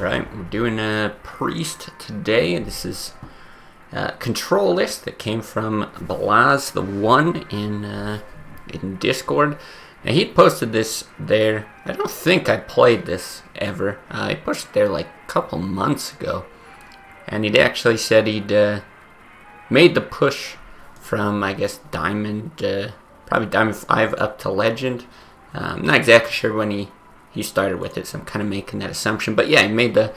Alright, we're doing a priest today. This is a control list that came from Balaz the One in Discord. Now he posted this there. I don't think I played this ever. He pushed it there like a couple months ago. And he'd actually said he'd made the push from, I guess, Diamond, probably Diamond 5 up to Legend. I'm not exactly sure when he started with it, so I'm kind of making that assumption. But yeah, he made at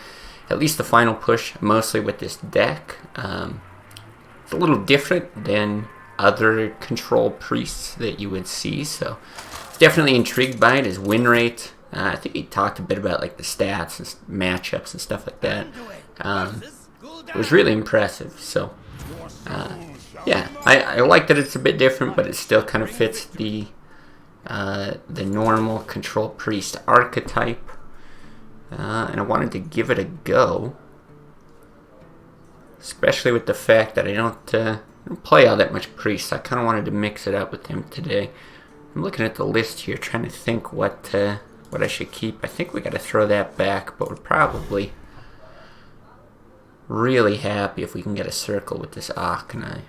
least the final push, mostly with this deck. It's a little different than other control priests that you would see, so definitely intrigued by it. His win rate, I think he talked a bit about like the stats and matchups and stuff like that. It was really impressive. So yeah, I like that it's a bit different, but it still kind of fits the normal control priest archetype, and I wanted to give it a go, especially with the fact that I don't play all that much priest. I kind of wanted to mix it up with him today. I'm looking at the list here, trying to think what I should keep. I think we got to throw that back, but we're probably really happy if we can get a circle with this Arcanine.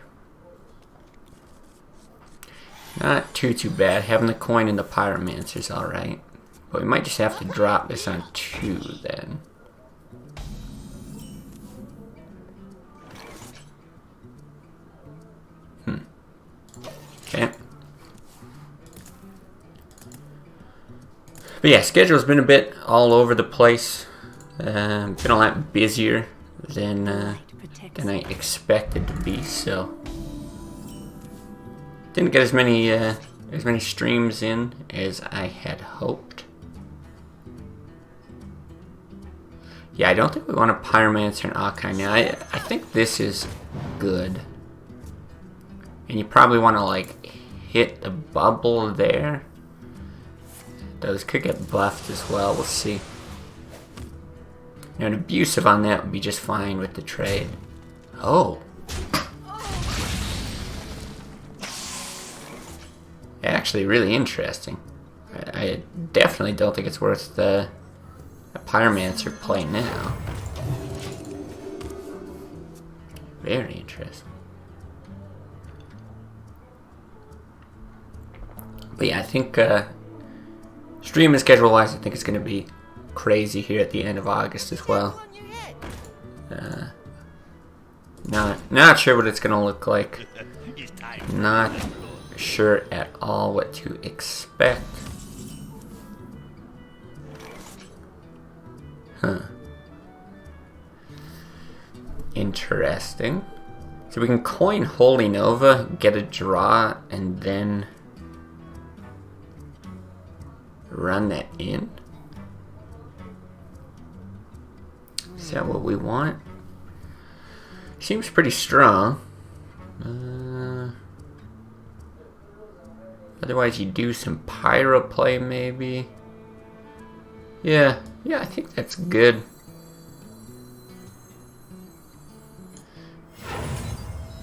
Not too bad. Having the coin and the Pyromancer's alright. But we might just have to drop this on 2 then. Okay. But yeah, schedule's been a bit all over the place. Been a lot busier than I expected to be, so didn't get as many streams in as I had hoped. Yeah, I don't think we want a Pyromancer and Arcanine now. I think this is good. And you probably want to like hit the bubble there. Those could get buffed as well, we'll see. Now an abusive on that would be just fine with the trade. Oh. Actually really interesting. I definitely don't think it's worth a Pyromancer play now. Very interesting. But yeah, I think stream and schedule wise, I think it's going to be crazy here at the end of August as well. Not sure what it's going to look like. Not sure at all what to expect. Huh. Interesting. So we can coin Holy Nova, get a draw, and then run that in. Is that what we want? Seems pretty strong. Otherwise, you do some Pyro play, maybe. Yeah, I think that's good.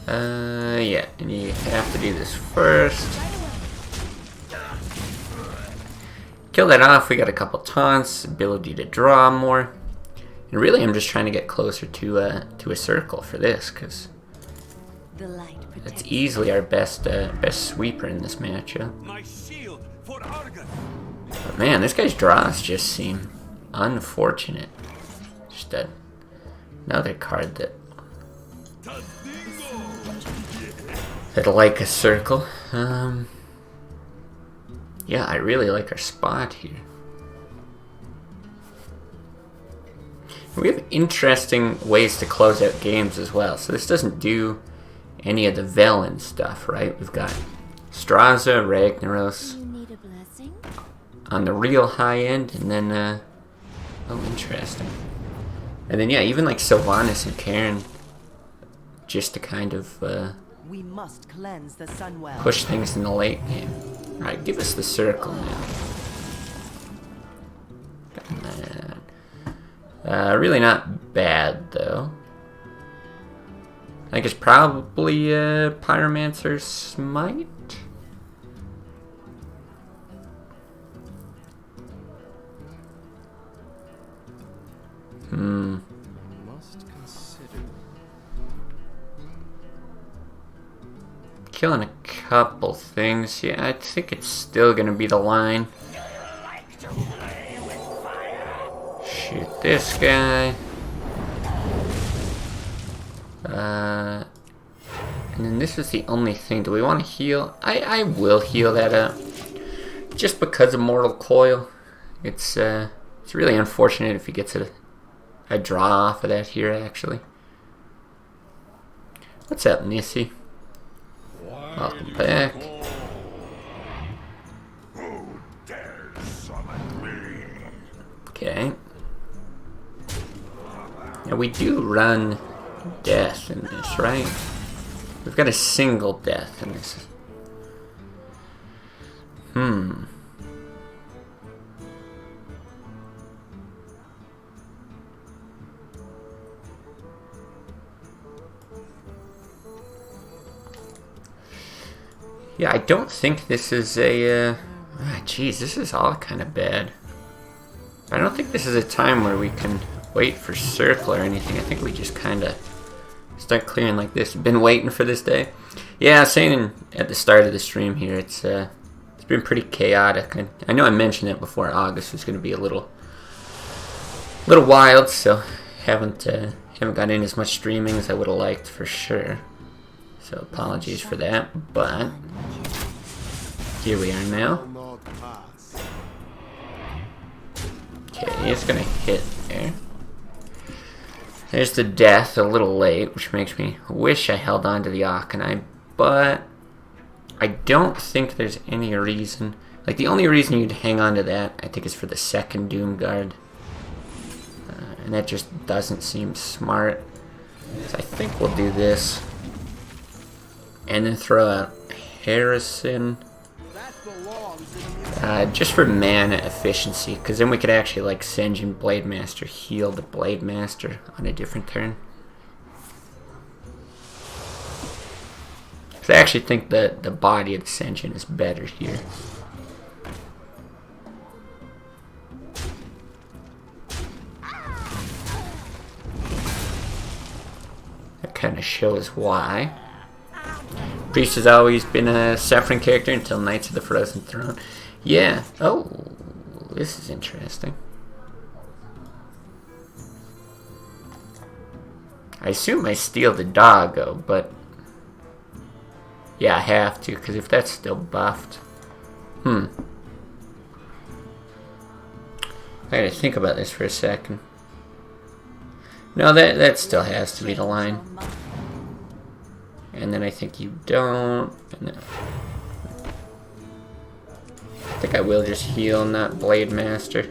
Yeah, and you have to do this first. Kill that off. We got a couple taunts, ability to draw more. And really, I'm just trying to get closer to a circle for this, because that's easily our best sweeper in this matchup. But man, this guy's draws just seem unfortunate. Just another card that'll like a circle. Yeah, I really like our spot here. We have interesting ways to close out games as well. So this doesn't do any of the Velen stuff, right? We've got Straza, Ragnaros on the real high end, and then oh, interesting. And then yeah, even like Sylvanas and Karen, just to kind of we must cleanse the Sunwell. Push things in the late game. Alright, give us the circle now. Really not bad though. I think it's probably Pyromancer Smite. killing a couple things. Yeah, I think it's still gonna be the line. Shoot this guy. And then this is the only thing. Do we want to heal? I will heal that up. Just because of Mortal Coil. It's really unfortunate if he gets a draw off of that here, actually. What's up, Nissy? Welcome back. Okay. Now we do run death in this, right? We've got a single death in this. Yeah, I don't think this is a, geez, this is all kind of bad. I don't think this is a time where we can wait for circle or anything. I think we just kind of start clearing like this. Been waiting for this day. Yeah, I was saying at the start of the stream here, it's been pretty chaotic. I know I mentioned it before. August was going to be a little wild, so haven't got in as much streaming as I would have liked for sure. So apologies for that, but here we are now. Okay, he's gonna hit there. There's the death, a little late, which makes me wish I held on to the Arcanine, but I don't think there's any reason. Like, the only reason you'd hang on to that, I think, is for the second Doom Guard. And that just doesn't seem smart. So I think we'll do this. And then throw out Harrison. Just for mana efficiency, because then we could actually like send in Blade Master, heal the Blade Master on a different turn. Because I actually think that the body of the Ascension is better here. That kind of shows why. Priest has always been a suffering character until Knights of the Frozen Throne. Yeah. Oh, this is interesting. I assume I steal the doggo, but yeah, I have to, because if that's still buffed. I gotta think about this for a second. No, that still has to be the line. And then I think you don't. And then I think I will just heal, not Blade Master.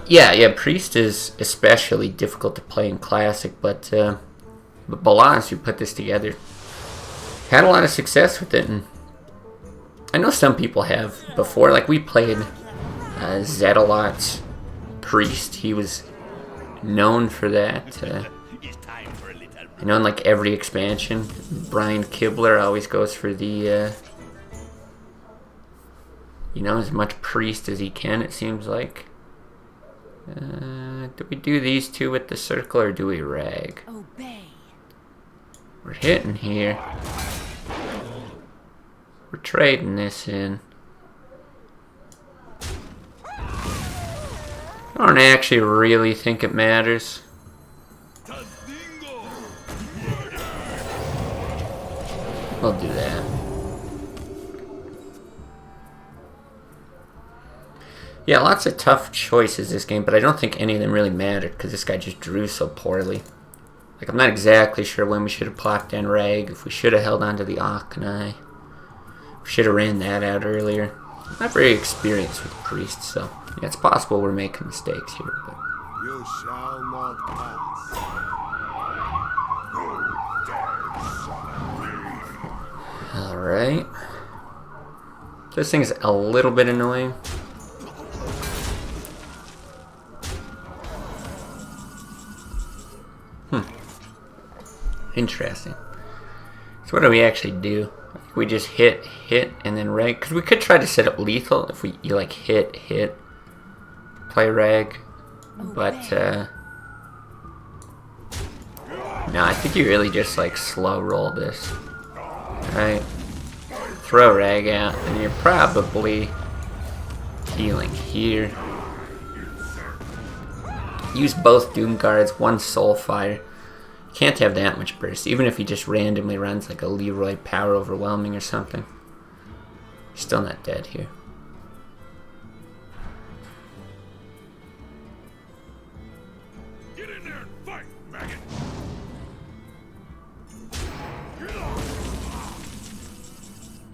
Yeah, Priest is especially difficult to play in Classic, but Balaz, who put this together, had a lot of success with it. And I know some people have before. Like, we played Zetalot's Priest. He was known for that. I know in like every expansion, Brian Kibler always goes for the, you know, as much Priest as he can, it seems like. Do we do these two with the circle, or do we rag? Obey. We're hitting here. We're trading this in. I don't actually really think it matters. We'll do that. Yeah, lots of tough choices this game, but I don't think any of them really mattered because this guy just drew so poorly. Like, I'm not exactly sure when we should have plopped down Rag, if we should have held on to the Arcanine. We should have ran that out earlier. I'm not very experienced with Priest, so yeah, it's possible we're making mistakes here. But You shall not pass. alright. This thing's a little bit annoying. Interesting. So what do we actually do? We just hit, and then rag. Because we could try to set up lethal if you like hit, play rag. But, no, I think you really just like slow roll this. Right. Throw rag out, and you're probably healing here. Use both Doom Guards, one Soulfire. Can't have that much burst, even if he just randomly runs like a Leroy Power Overwhelming or something. Still not dead here. Get in there and fight, maggot!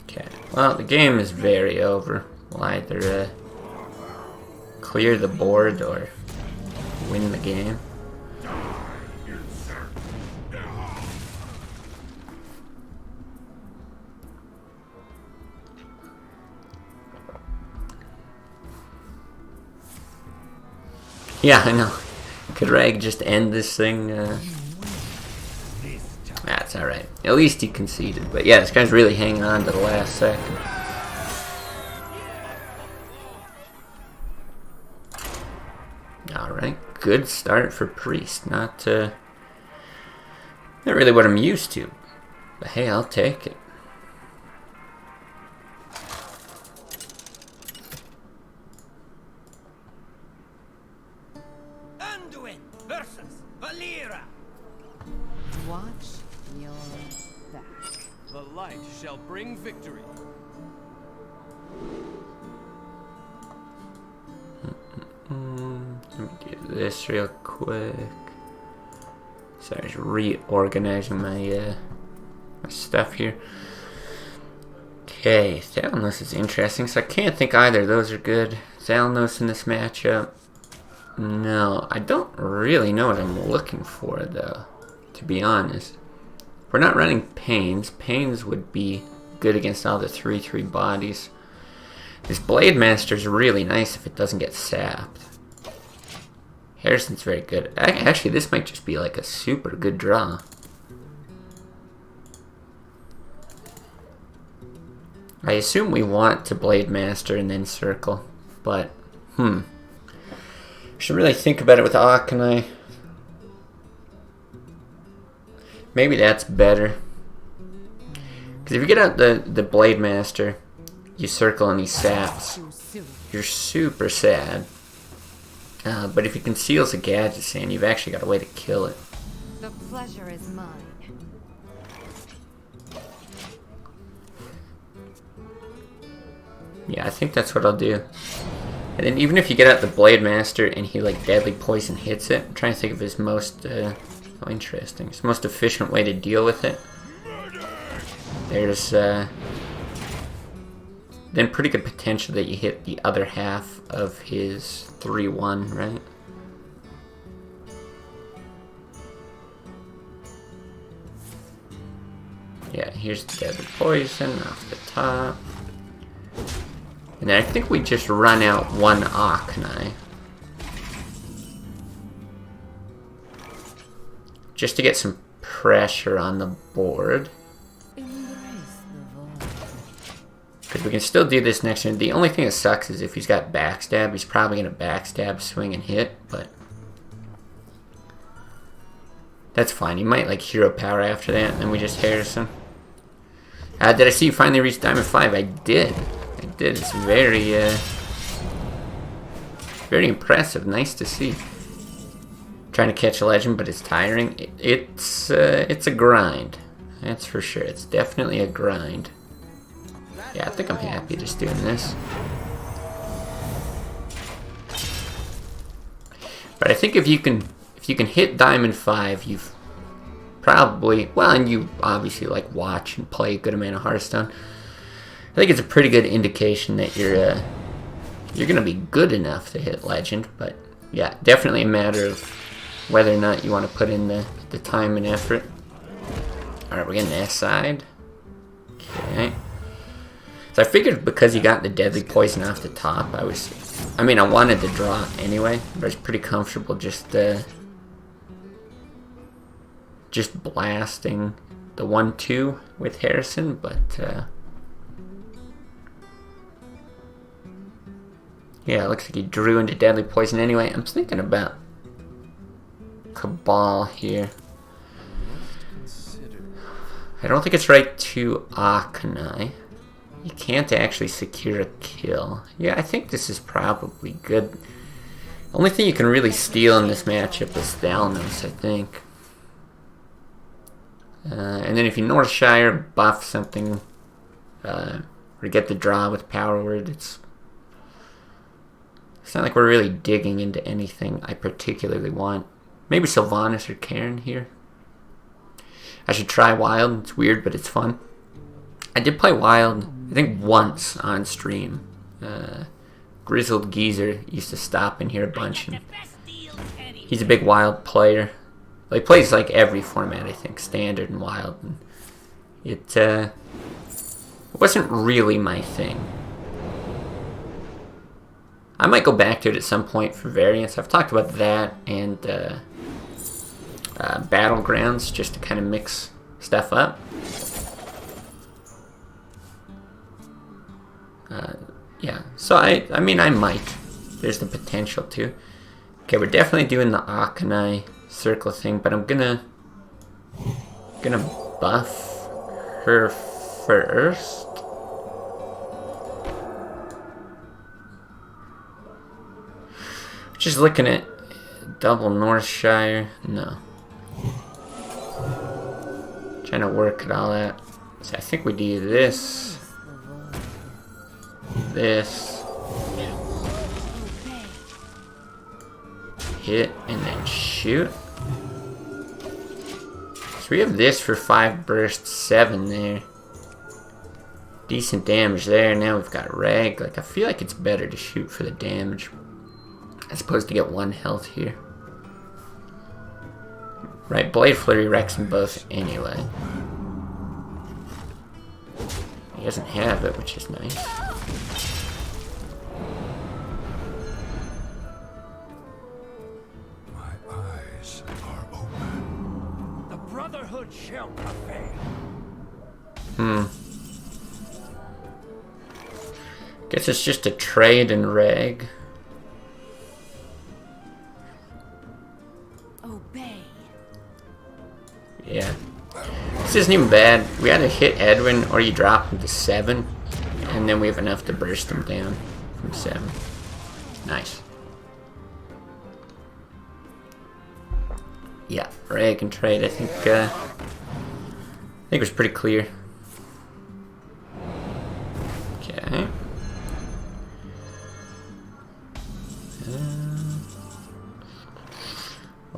Okay, well, the game is very over. We'll either clear the board or win the game. Yeah, I know. Could Rag just end this thing? That's alright. At least he conceded. But yeah, this guy's really hanging on to the last second. Alright, good start for Priest. Not really what I'm used to. But hey, I'll take it. Versus Valera. Watch your back. The light shall bring victory. Let me do this real quick. Sorry, just reorganizing my my stuff here. Okay, Thalanos is interesting, so I can't think either of those are good. Thalanos in this matchup. No, I don't really know what I'm looking for, though, to be honest. We're not running Pains. Pains would be good against all the 3/3 bodies. This Blade Master's really nice if it doesn't get sapped. Harrison's very good. Actually, this might just be like a super good draw. I assume we want to Blade Master and then Circle, but, should really think about it with Akanai. Maybe that's better. Because if you get out the Blade Master, you Circle and he saps, you're super sad. But if he conceals a Gadget Sand, you've actually got a way to kill it. The pleasure is mine. Yeah, I think that's what I'll do. And then even if you get out the Blade Master and he like Deadly Poison hits it, I'm trying to think of his most interesting, his most efficient way to deal with it. There's then pretty good potential that you hit the other half of his 3/1, right? Yeah, here's the Deadly Poison off the top. And then I think we just run out one Akanai. Just to get some pressure on the board. Because we can still do this next turn. The only thing that sucks is if he's got Backstab, he's probably going to Backstab, swing, and hit, but that's fine. He might like Hero Power after that, and then we just Harrison. Did I see you finally reach Diamond 5? I did. It's very, very impressive. Nice to see. Trying to catch a legend, but it's tiring. It's a grind. That's for sure. It's definitely a grind. Yeah, I think I'm happy just doing this. But I think if you can hit Diamond 5, you've probably, well, and you obviously like watch and play a good amount of Hearthstone. I think it's a pretty good indication that you're gonna be good enough to hit Legend. But yeah, definitely a matter of whether or not you want to put in the time and effort. All right, we're getting S side. Okay. So I figured because you got the Deadly Poison off the top, I wanted to draw anyway, but I was pretty comfortable just blasting the 1/2 with Harrison, but yeah, it looks like he drew into Deadly Poison anyway. I'm thinking about Cabal here. I don't think it's right to Akanai. You can't actually secure a kill. Yeah, I think this is probably good. Only thing you can really steal in this matchup is Thalnos, I think. And then if you Northshire, buff something, or get the draw with Power Word, it's not like we're really digging into anything I particularly want. Maybe Sylvanas or Cairn here. I should try Wild. It's weird, but it's fun. I did play Wild, I think, once on stream. Grizzled Geezer used to stop in here a bunch, and he's a big Wild player. Well, he plays like every format, I think, Standard and Wild. And it wasn't really my thing. I might go back to it at some point for variants. I've talked about that and Battlegrounds, just to kind of mix stuff up. Yeah, so I mean, I might. There's the potential to. Okay, we're definitely doing the Akanai circle thing, but I'm gonna buff her first. Just looking at double Northshire. No. Trying to work it all out. So I think we do this. This. Hit and then shoot. So we have this for 5 bursts, 7 there. Decent damage there. Now we've got Rag. Like, I feel like it's better to shoot for the damage as opposed to get 1 health here. Right, Blade Flurry wrecks them both anyway. He doesn't have it, which is nice. My eyes are open. The Brotherhood shall prevail. Guess it's just a trade and Rag. Obey. Yeah. This isn't even bad. We either hit Edwin or you drop him to 7. And then we have enough to burst him down from 7. Nice. Yeah, Rag and trade, I think it was pretty clear. Okay.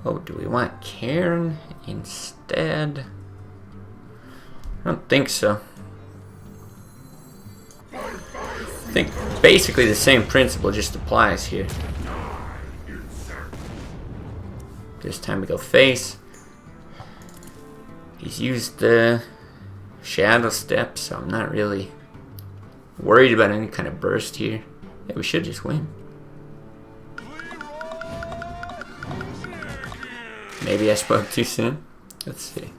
Oh, do we want Cairn instead? I don't think so. I think basically the same principle just applies here. This time we go face. He's used the Shadow Step, so I'm not really worried about any kind of burst here. Yeah, we should just win. Maybe I spoke too soon. Let's see.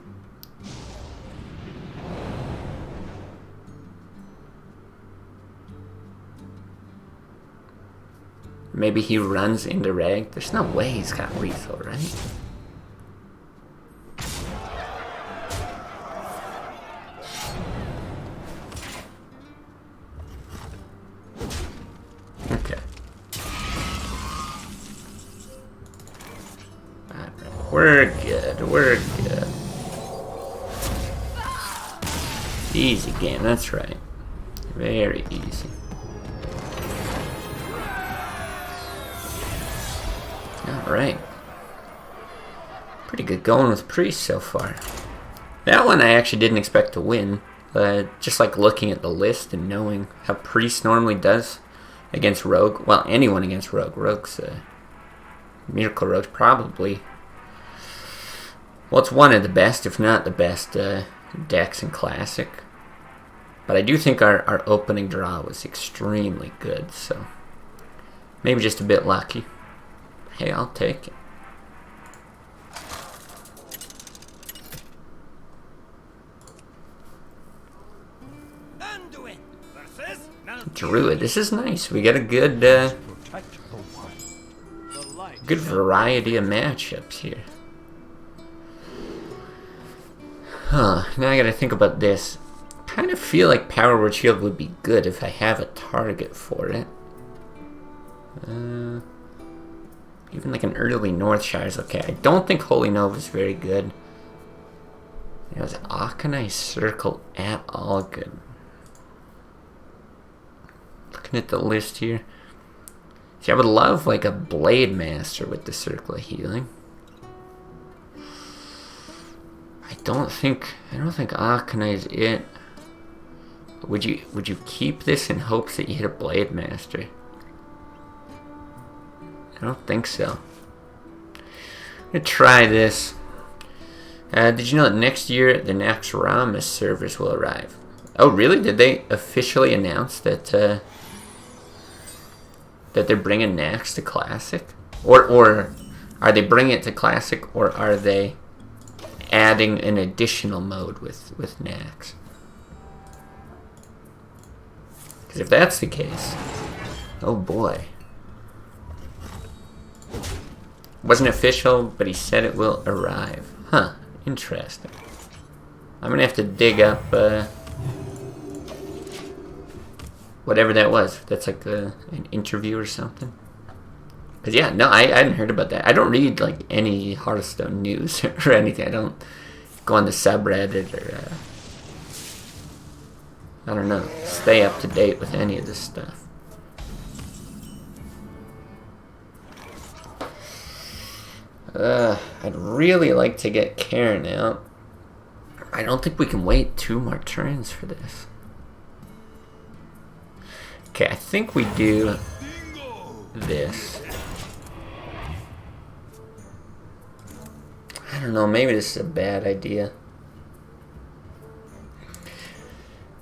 Maybe he runs into Rag. There's no way he's got lethal, right? Okay. Alright, we're good. We're good. Easy game, that's right. Very easy. Alright. Pretty good going with Priest so far. That one I actually didn't expect to win. Just like looking at the list and knowing how Priest normally does against Rogue. Well, anyone against Rogue. Rogue's Miracle Rogue's probably... well, it's one of the best, if not the best, decks in Classic. But I do think our opening draw was extremely good, so... maybe just a bit lucky. Hey, I'll take it. Anduin versus Druid, this is nice. We got a good, Protect the one. the light. good variety of matchups here. Huh, now I gotta think about this. Kind of feel like Power Word Shield would be good if I have a target for it. Even like an early Northshire is okay. I don't think Holy Nova is very good. Is Arcanine Circle at all good? Looking at the list here. See, I would love like a Blade Master with the Circle of Healing. I don't think Arcanine is it. Would you keep this in hopes that you hit a Blade Master? I don't think so. I'm gonna try this. Did you know that next year the Naxxramas servers will arrive? Oh, really? Did they officially announce that that they're bringing Nax to Classic? Or are they bringing it to Classic, or are they adding an additional mode with Nax? Because if that's the case, oh boy. Wasn't official, but he said it will arrive. Huh, interesting. I'm gonna have to dig up whatever that was. That's like an interview or something. Cause yeah, no, I hadn't heard about that. I don't read like any Hearthstone news or anything. I don't go on the subreddit or I don't know, stay up to date with any of this stuff. I'd really like to get Karen out. I don't think we can wait 2 more turns for this. Okay, I think we do this. I don't know, maybe this is a bad idea.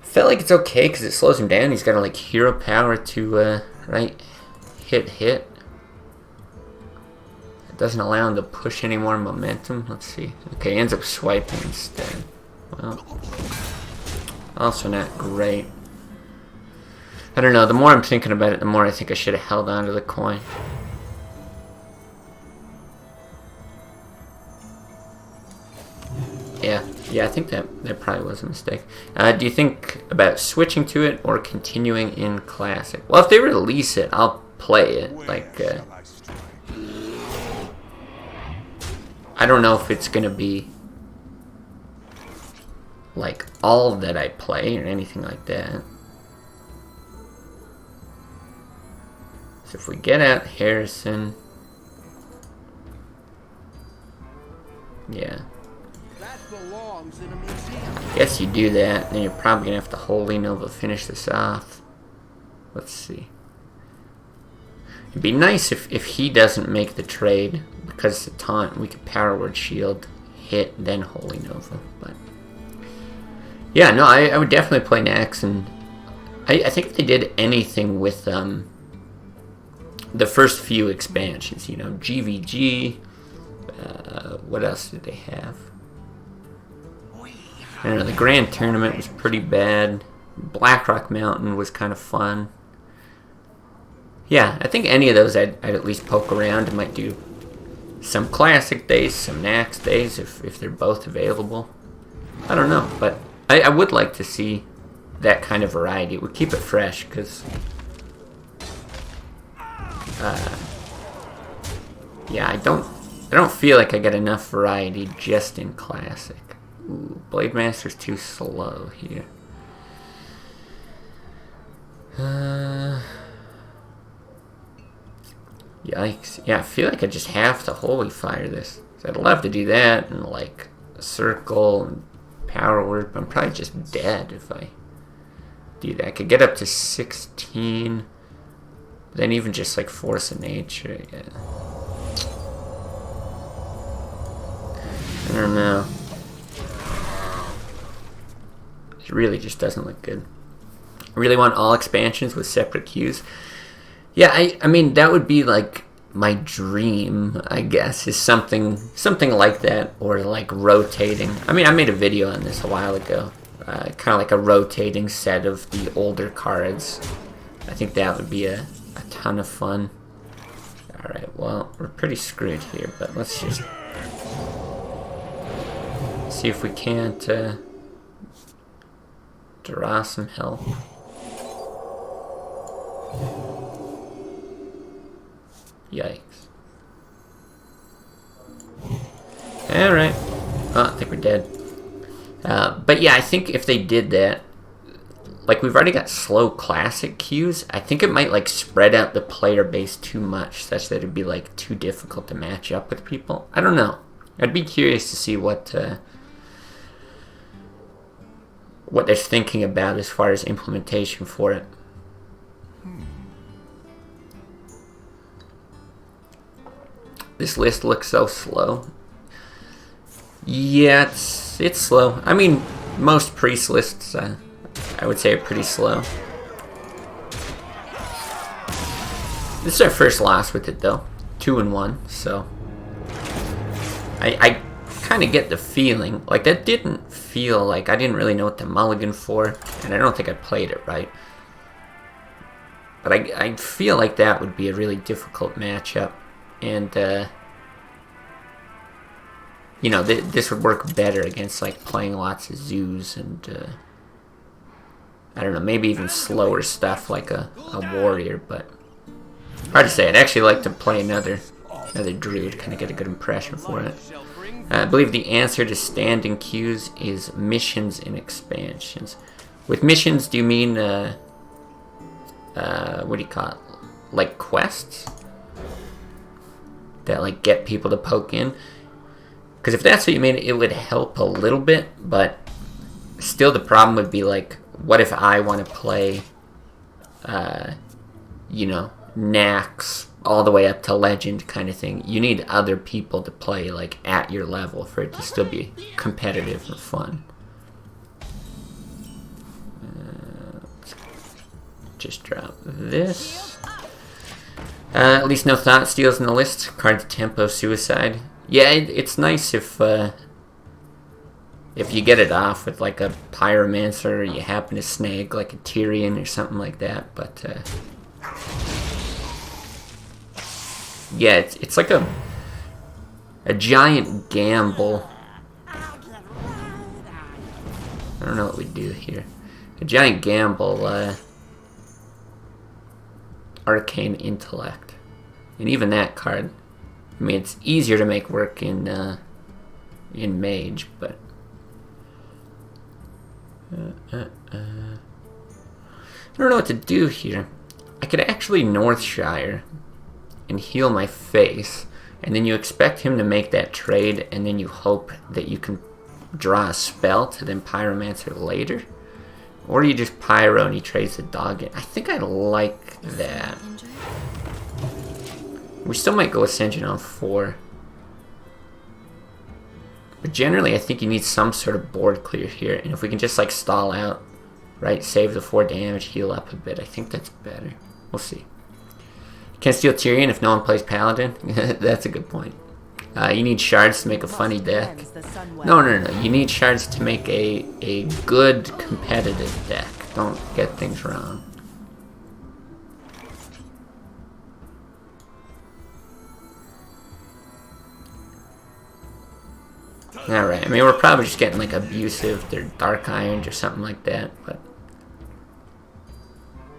I felt like it's okay because it slows him down. He's got like hero power to, right, hit. It doesn't allow him to push any more momentum. Let's see. Okay, he ends up swiping instead. Well, also not great. I don't know, the more I'm thinking about it, the more I think I should have held on to the coin. Yeah, I think that probably was a mistake. Do you think about switching to it or continuing in Classic? Well, if they release it, I'll play it. Like, I don't know if it's gonna be like all that I play or anything like that. So if we get out Harrison, yeah. Guess you do that, then you're probably gonna have to Holy Nova finish this off. Let's see. It'd be nice if he doesn't make the trade, because it's a taunt, we could Power Word Shield, hit, then Holy Nova. But yeah, no, I would definitely play Nax, and I think if they did anything with the first few expansions, you know, GVG, what else did they have? I don't know, the Grand Tournament was pretty bad. Blackrock Mountain was kind of fun. Yeah, I think any of those I'd at least poke around. I might do some Classic days, some Nax days, if they're both available. I don't know, but I would like to see that kind of variety. It would keep it fresh, because yeah, I don't feel like I get enough variety just in Classic. Ooh, Blade Master's too slow here. Yikes. Yeah, I feel like I just have to Holy Fire this. So I'd love to do that and like a Circle and Power Word, but I'm probably just dead if I do that. I could get up to 16, but then even just like Force of Nature, yeah. I don't know. It really just doesn't look good. I really want all expansions with separate queues. Yeah, I mean, that would be like my dream, I guess, is something like that, or like rotating. I mean, I made a video on this a while ago. Kind of like a rotating set of the older cards. I think that would be a ton of fun. Alright, well, we're pretty screwed here, but let's just... See if we can't draw some help. Yikes. Alright. Oh, I think we're dead. But yeah, I think if they did that, like we've already got slow classic queues, I think it might like spread out the player base too much, such that it'd be like too difficult to match up with people. I don't know. I'd be curious to see what they're thinking about as far as implementation for it. This list looks so slow. Yeah, it's slow. I mean, most priest lists, I would say, are pretty slow. This is our first loss with it, though. 2-1, so... I kind of get the feeling, like, that didn't feel like... I didn't really know what to mulligan for, and I don't think I played it right. But I feel like that would be a really difficult matchup. And, you know, this would work better against, like, playing lots of zoos and, I don't know, maybe even slower stuff like a warrior, but hard to say. I'd actually like to play another druid, kind of get a good impression for it. I believe the answer to standing queues is missions and expansions. With missions, do you mean, what do you call it? Like quests? That, like, get people to poke in? Because if that's what you mean, it would help a little bit, but still the problem would be, like, what if I want to play, you know, Nax all the way up to Legend kind of thing? You need other people to play, like, at your level for it to still be competitive and fun. Just drop this. At least no Thought Steals in the list. Card to Tempo Suicide. Yeah, it's nice if you get it off with like a Pyromancer, or you happen to snag like a Tyrion or something like that, but yeah, it's like a giant gamble. I don't know what we do here. A giant gamble, Arcane Intellect. And even that card, I mean, it's easier to make work in Mage, but I don't know what to do here. I could actually Northshire and heal my face, and then you expect him to make that trade, and then you hope that you can draw a spell to then Pyromancer later. Or you just Pyro and he trades the dog in. I think I like that. We still might go Ascension on 4. But generally, I think you need some sort of board clear here. And if we can just, like, stall out, right, save the 4 damage, heal up a bit, I think that's better. We'll see. Can't steal Tyrion if no one plays Paladin? That's a good point. You need shards to make a funny deck. No. You need shards to make a good competitive deck. Don't get things wrong. Alright, I mean, we're probably just getting, like, abusive or Dark Irons or something like that, but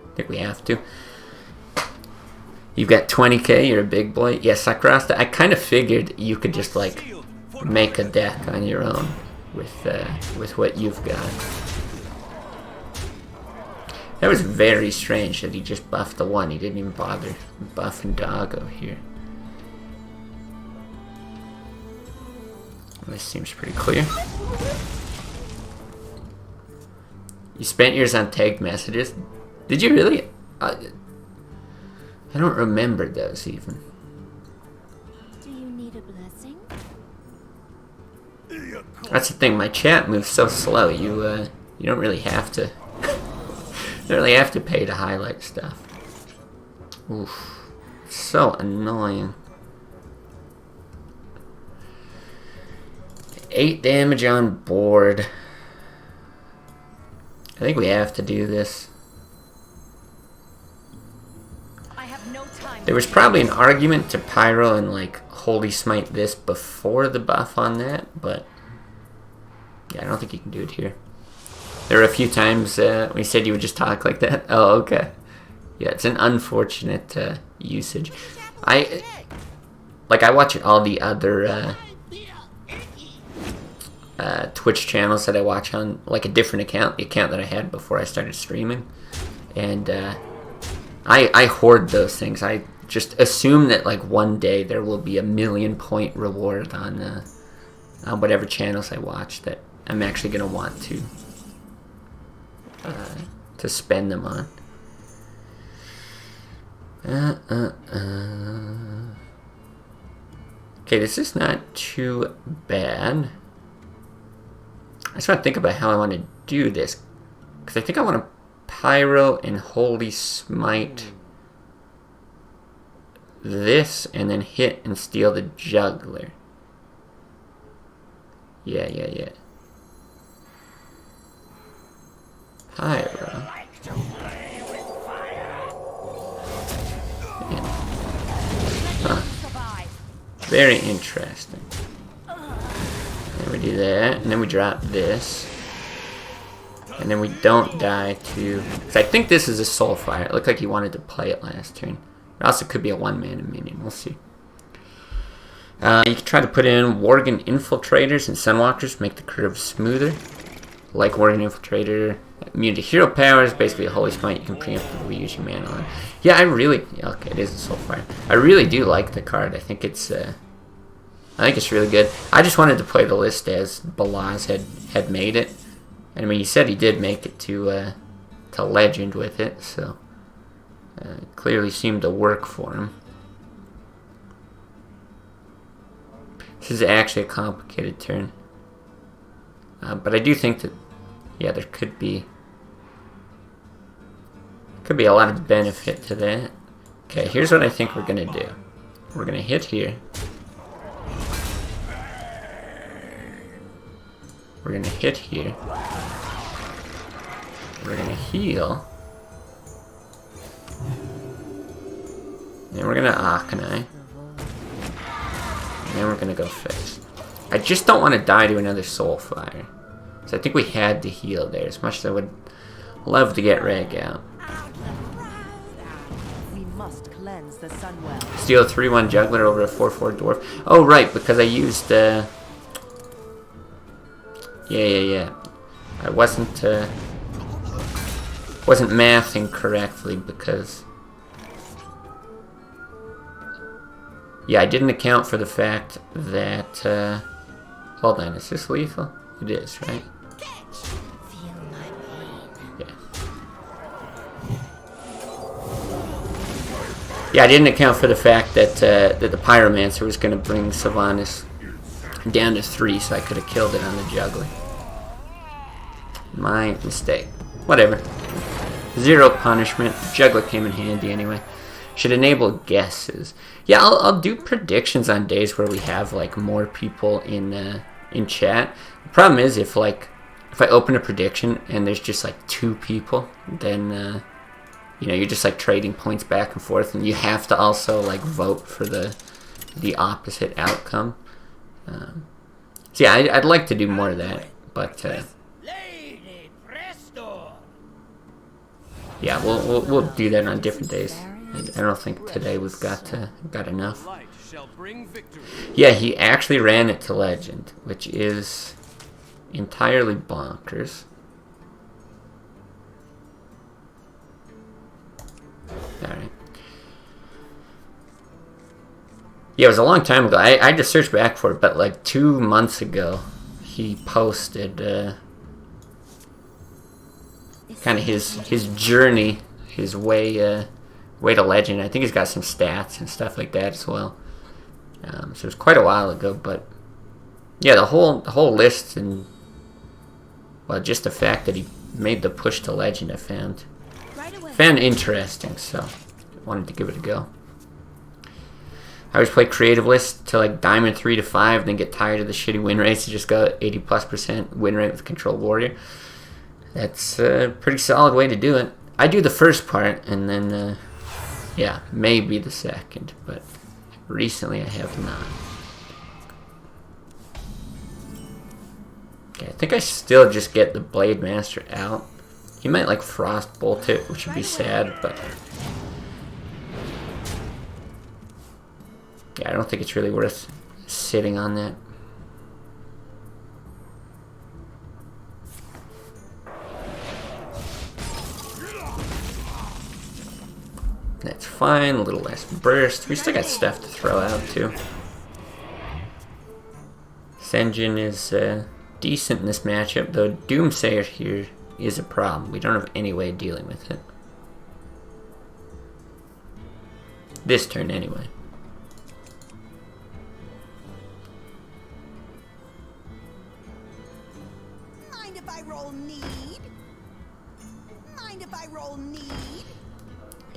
I think we have to. You've got 20k, you're a big boy. Yeah, Sakrasta, I kind of figured you could just, like, make a deck on your own with what you've got. That was very strange that he just buffed the 1. He didn't even bother buffing Doggo here. This seems pretty clear. You spent yours on tagged messages? Did you really? I don't remember those even. Do you need a blessing? That's the thing. My chat moves so slow. You don't really have to. You don't really have to pay to highlight stuff. Oof, so annoying. 8 damage on board. I think we have to do this. I have no time. There was probably an argument to Pyro and like Holy Smite this before the buff on that, but Yeah, I don't think you can do it here. There were a few times when you said you would just talk like that. Oh, okay. Yeah, it's an unfortunate usage. I watch all the other Twitch channels that I watch on like a different account, the account that I had before I started streaming, and I hoard those things. I just assume that like one day there will be a 1,000,000-point reward on whatever channels I watch that I'm actually gonna want to spend them on. Okay, this is not too bad. I just want to think about how I want to do this, because I think I want to Pyro and Holy Smite this, and then hit and steal the Juggler. Yeah. Pyro. Huh. Very interesting. And we do that, and then we drop this. And then we don't die to... Because I think this is a Soulfire. It looked like he wanted to play it last turn. It also could be a 1-mana minion. We'll see. You can try to put in Worgen Infiltrators and Sunwalkers, make the curve smoother. Like Worgen Infiltrator, immune to hero powers, basically a Holy Smite you can preemptively use your mana on. Yeah, I really... Okay, it is a Soulfire. I really do like the card. I think it's really good. I just wanted to play the list as Balaz had made it. And I mean, he said he did make it to Legend with it, so it clearly seemed to work for him. This is actually a complicated turn. But I do think that, yeah, there could be a lot of benefit to that. Okay, here's what I think we're going to do. We're going to hit here. We're going to hit here. We're going to heal. And we're going to Arcanine. And then we're going to go fix. I just don't want to die to another Soulfire. So I think we had to heal there, as much as I would love to get Reg out. We must cleanse the Sunwell. Steal a 3/1 Juggler over a 4/4 Dwarf. Oh, right, because I used... Yeah. I wasn't mathing correctly because... Yeah, I didn't account for the fact that... Hold on, is this lethal? It is, right? Yeah, I didn't account for the fact that that the Pyromancer was going to bring Sylvanas down to 3, so I could have killed it on the Juggler. My mistake. Whatever. 0 punishment. Juggler came in handy anyway. Should enable guesses. Yeah, I'll do predictions on days where we have like more people in chat. The problem is if I open a prediction and there's just like 2 people, then you know, you're just like trading points back and forth, and you have to also like vote for the opposite outcome. So yeah, I'd like to do more of that, but yeah, we'll do that on different days. I don't think today we've got enough. Yeah, he actually ran it to Legend, which is entirely bonkers. Alright. Yeah, it was a long time ago. I just searched back for it, but like 2 months ago, he posted kind of his journey, his way to Legend. I think he's got some stats and stuff like that as well. So it was quite a while ago, but yeah, the whole list, and well, just the fact that he made the push to Legend, I found interesting, so I wanted to give it a go. I always play creative lists to like Diamond 3 to 5, then get tired of the shitty win rates to just go 80+% win rate with Control Warrior. That's a pretty solid way to do it. I do the first part, and then yeah, maybe the second, but recently I have not. Okay, I think I still just get the Blade Master out. He might like Frostbolt it, which would be sad, but yeah, I don't think it's really worth sitting on that. That's fine, a little less burst. We still got stuff to throw out too. Senjin is decent in this matchup, though Doomsayer here is a problem. We don't have any way of dealing with it. This turn anyway. Mind if I roll need? Mind if I roll need?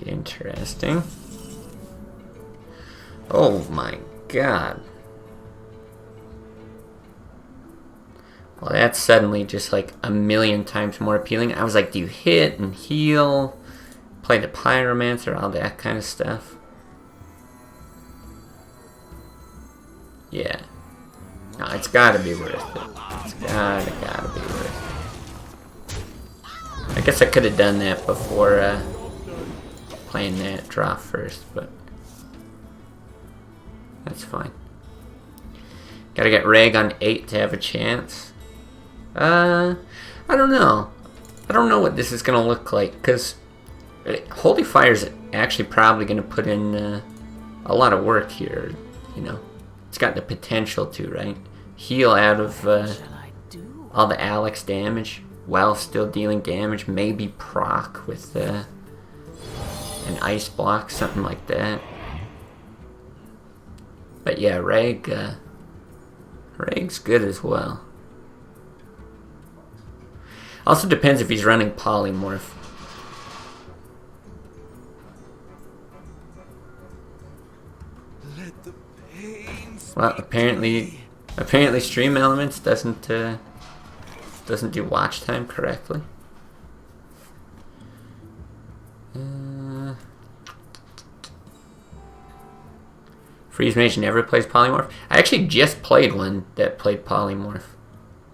Interesting. Oh my god. Well, that's suddenly just like a million times more appealing. I was like, do you hit and heal? Play the Pyromancer, all that kind of stuff. Yeah. No, it's gotta be worth it. It's gotta be worth it. I guess I could have done that before playing that draw first, but that's fine. Gotta get Reg on 8 to have a chance. I don't know. I don't know what this is gonna look like, because Holy Fire is actually probably gonna put in a lot of work here, you know. It's got the potential to, right? Heal out of all the Alex damage while still dealing damage. Maybe proc with an ice block, something like that. But yeah, Reg's good as well. Also depends if he's running Polymorph. Let the pain Well, apparently Stream Elements doesn't do watch time correctly. Freeze Mage never plays Polymorph. I actually just played one that played Polymorph.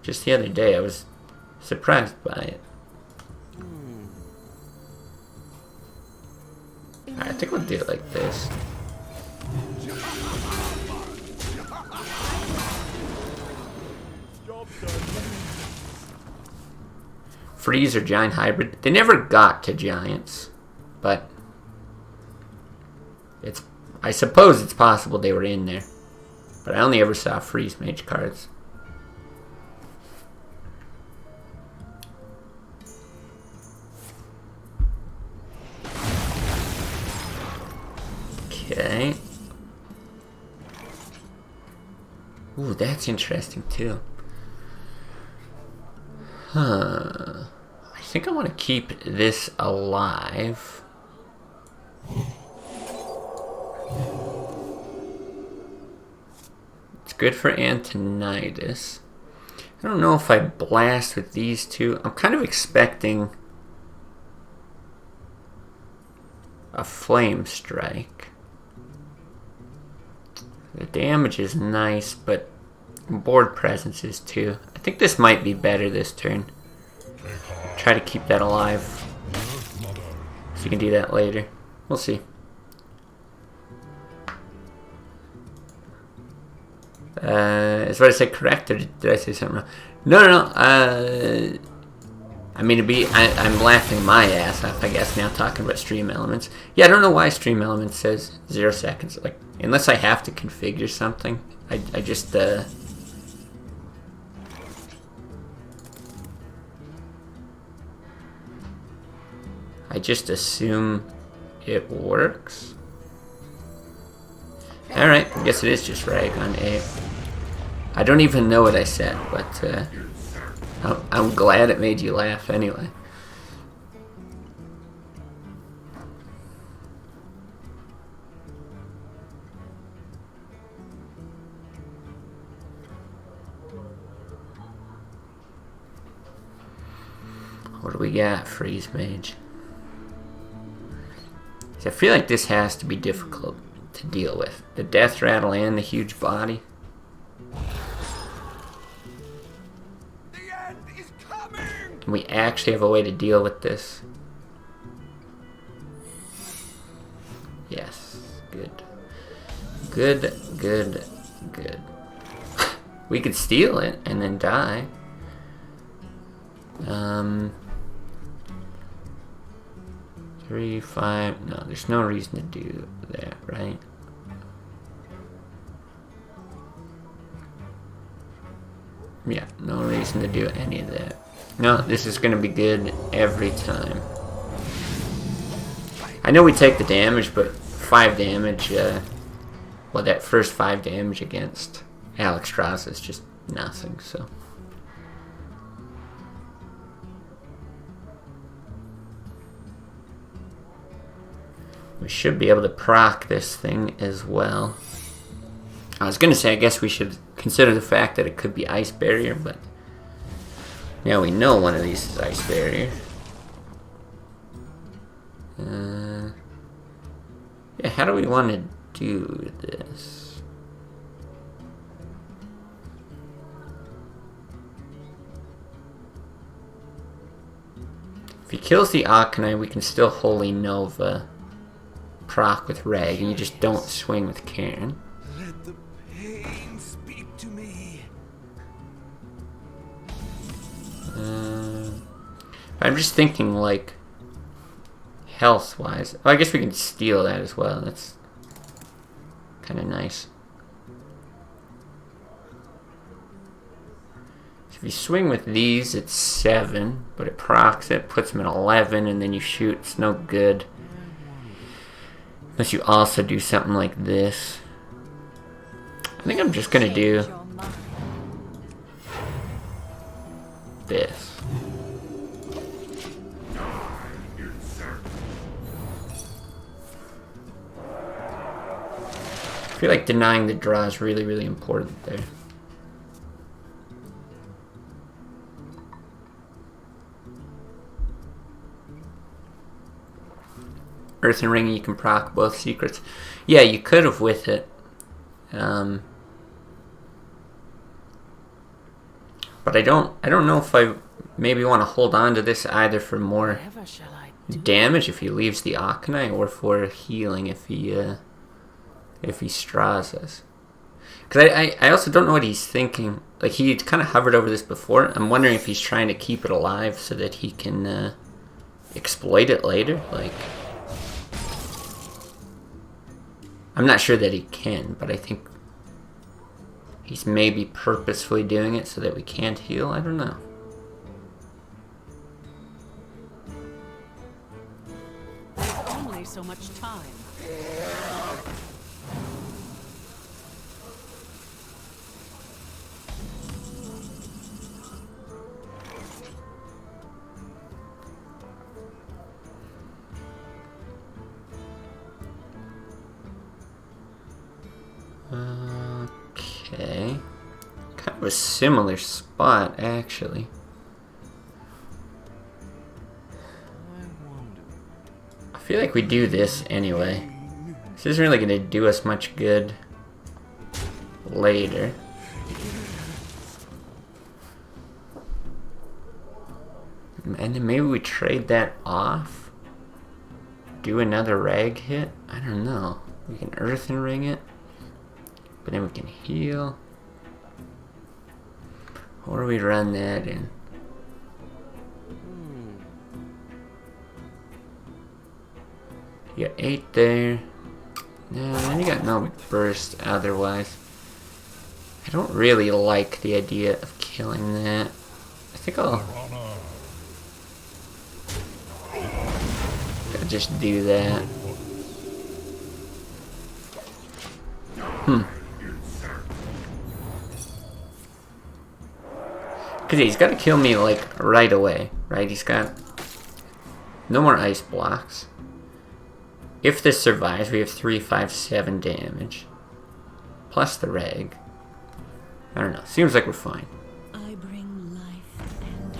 Just the other day, I was surprised by it. Alright, I think we'll do it like this. Freeze or Giant Hybrid. They never got to Giants, but I suppose it's possible they were in there. But I only ever saw Freeze Mage cards. Okay. Ooh, that's interesting too. Huh. I think I want to keep this alive. It's good for Antonidas. I don't know if I blast with these two. I'm kind of expecting a Flame Strike. The damage is nice, but board presence is too. I think this might be better this turn. Try to keep that alive. So you can do that later. We'll see. Is what I said correct, or did I say something wrong? No. I mean, I'm laughing my ass off, I guess, now talking about Stream Elements. Yeah, I don't know why Stream Elements says 0 seconds. Like, unless I have to configure something, I just assume it works. Alright, I guess it is just Rag on 8. I don't even know what I said, but I'm glad it made you laugh anyway. What do we got, Freeze Mage? So I feel like this has to be difficult to deal with. The Death Rattle and the huge body. The And we actually have a way to deal with this. Yes. Good. Good, good, good. We could steal it and then die. 3, 5. No, there's no reason to do that, right? Yeah, no reason to do any of that. No, this is gonna be good every time. I know we take the damage, but 5 damage, well, that first 5 damage against Alex Strauss is just nothing, so. We should be able to proc this thing as well. I was gonna say, I guess we should consider the fact that it could be Ice Barrier, but now we know one of these is Ice Barrier. Yeah, how do we want to do this? If he kills the Arcanine, we can still Holy Nova proc with Rag, and you just don't swing with Karen. Let the pain speak to me. I'm just thinking, like, health-wise. Well, I guess we can steal that as well. That's kind of nice. So if you swing with these, it's 7, but it procs it, puts them at 11, and then you shoot. It's no good. Unless you also do something like this. I think I'm just gonna do this. I feel like denying the draw is really, really important there. Earth and Ring, you can proc both secrets. Yeah, you could have with it. But I don't know if I maybe want to hold on to this either for more damage if he leaves the Arcanine, or for healing if he straws us. Because I also don't know what he's thinking. Like, he kind of hovered over this before. I'm wondering if he's trying to keep it alive so that he can exploit it later. Like, I'm not sure that he can, but I think he's maybe purposefully doing it so that we can't heal. I don't know. There's only so much time. Okay. Kind of a similar spot, actually. I feel like we do this anyway. This isn't really going to do us much good later. And then maybe we trade that off? Do another Rag hit? I don't know. We can Earth and Ring it. But then we can heal. Or we run that in. You got 8 there. No, then you got no burst otherwise. I don't really like the idea of killing that. I think I'll just do that. Because he's got to kill me, like, right away, right? He's got no more ice blocks. If this survives, we have 3, 5, 7 damage. Plus the Rag. I don't know. Seems like we're fine. I bring life and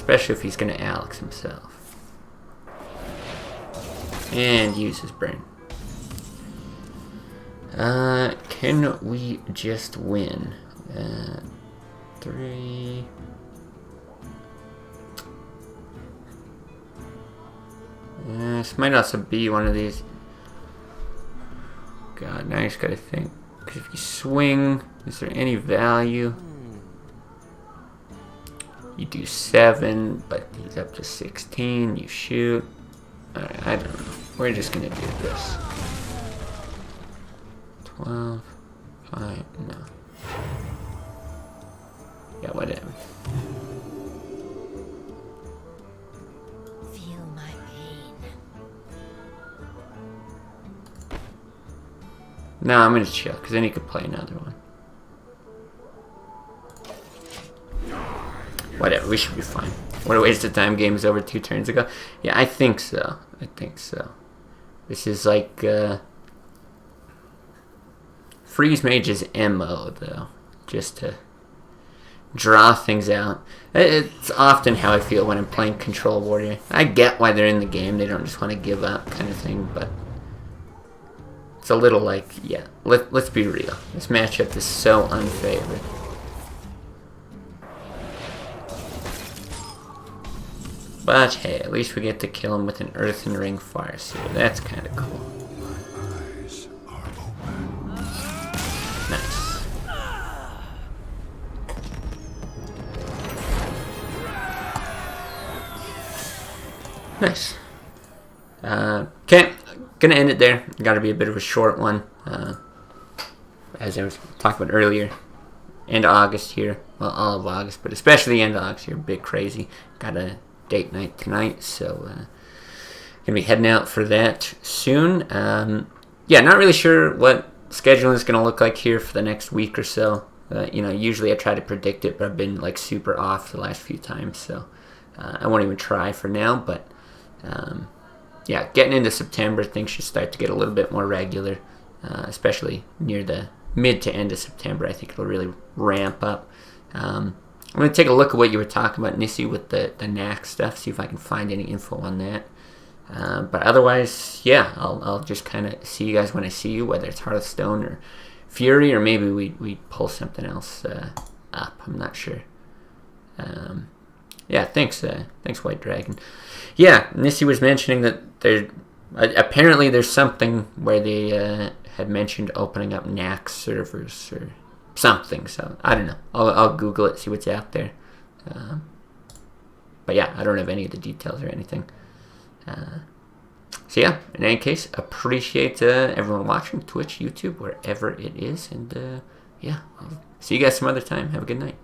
Especially if he's going to Alex himself. And use his brain. Can we just win? 3. This might also be one of these. God, now I just gotta think. 'Cause if you swing, is there any value? You do 7, but he's up to 16. You shoot. Alright, I don't know. We're just gonna do this. 12. 5. No. Yeah, whatever. Feel my pain. No, I'm gonna chill, because then he could play another one. Whatever, we should be fine. What a waste of time, game is over 2 turns ago. Yeah, I think so. I think so. This is like, Freeze Mage's MO, though. Just to draw things out. It's often how I feel when I'm playing Control Warrior. I get why they're in the game. They don't just want to give up kind of thing, but it's a little like, yeah, let's be real. This matchup is so unfavored. But hey, at least we get to kill him with an Earthen Ring Fire Seer. That's kind of cool. Eyes are open. Nice. Nice. Okay, gonna end it there. Got to be a bit of a short one. As I was talking about earlier, end of August here. Well, all of August, but especially the end of August here. A bit crazy. Got a date night tonight, so gonna be heading out for that soon. Yeah, not really sure what scheduling is gonna look like here for the next week or so. You know, usually I try to predict it, but I've been like super off the last few times, so I won't even try for now. But yeah, getting into September, things should start to get a little bit more regular, especially near the mid to end of September. I think it'll really ramp up. I'm going to take a look at what you were talking about, Nissi, with the knack stuff, see if I can find any info on that. But otherwise, yeah, I'll just kind of see you guys when I see you, whether it's Hearthstone or Fury, or maybe we pull something else up. I'm not sure. Yeah, thanks White Dragon. Yeah, Nissi was mentioning that apparently there's something where they had mentioned opening up knack servers or something, so I don't know. I'll Google it, see what's out there. But yeah, I don't have any of the details or anything. So yeah, in any case, appreciate everyone watching, Twitch, YouTube, wherever it is, and yeah, I'll see you guys some other time. Have a good night.